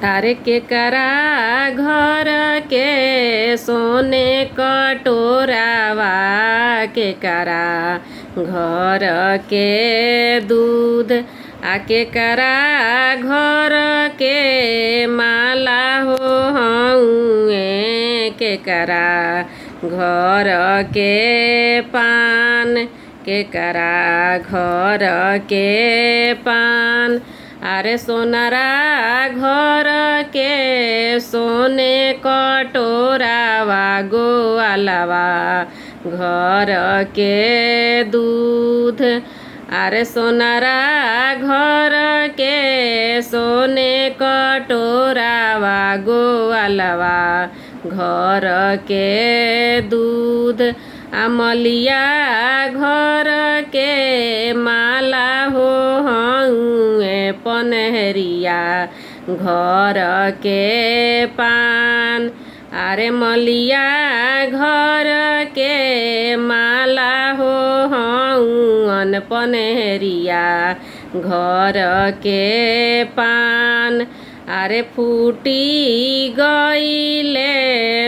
तारे केकरा घर के सोने कटोरावा, केकरा घर के दूध आ केकरा घर के माला हो हउए, केकरा घर के पान, केकरा घर के पान। अरे सोनारा घर के सोने कटोरावा, गोवालवा घर के दूध। अरे सोनारा घर के सोने कटोरावा, गोवालवा घर के दूध। अमलिया घर के माला हो हउए, पनहरिया घर के पान। अरे मलिया घर के माला हो हउन, पनहरिया घर के पान। अरे फूटी गईले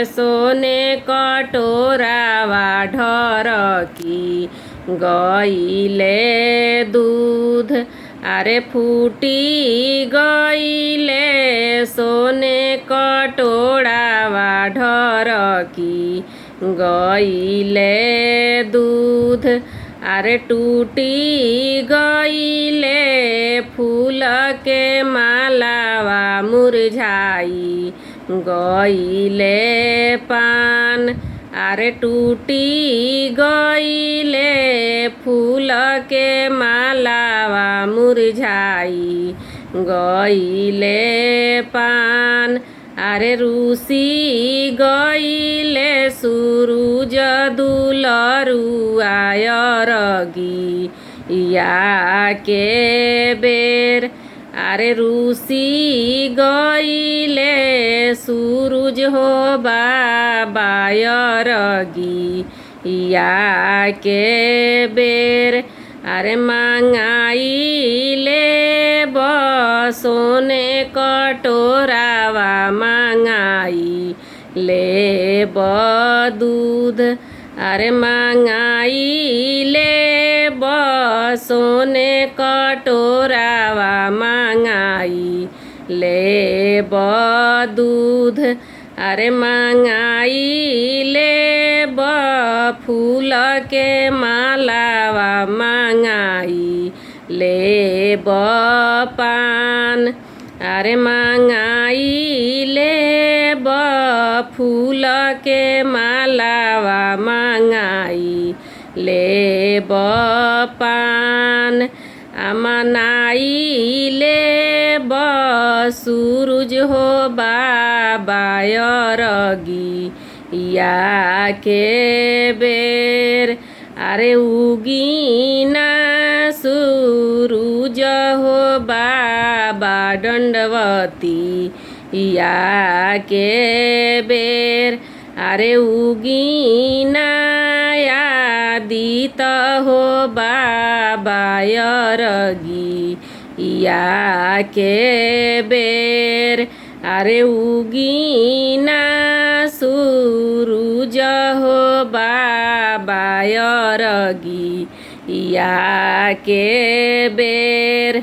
सोने कटोरावा, ढरकी गईले दूध। अरे फूटी गईले सोने कटोरावा, ढरकी गईले दूध। अरे टूटी गईले फूल के मालावा, मुरझाई गईले पान। अरे टूटी गईले फूल के मालावा, मुरझाई गईले पान। अरे रूसी गईले सूरुज दुलरुआ, अरगी या के बेर। अरे रूसी गईले सूरुज हो बाबा, अरगी या के बेर। अरे मांगाइले सोने कटोरावा, मांगाई ले दूध। अरे मांगाइले सोने कटोरावा, मांगाई ले दूध। अरे मांगाइले फूल के मालावा, मांगाई ले पान। अरे मांगाइले फूल के मालावा, मांगाई ले पान। अमनाइले सूरुज हो बाबा, अरगी या के बेर। अरे उगीना सूरुज हो बाबा, दंडवती या के बेर। अरे उगीना आदित हो बाबा, अरगी या के बेर। अरे उगीना सूरुज हो बाबा, अरगी या के बेर।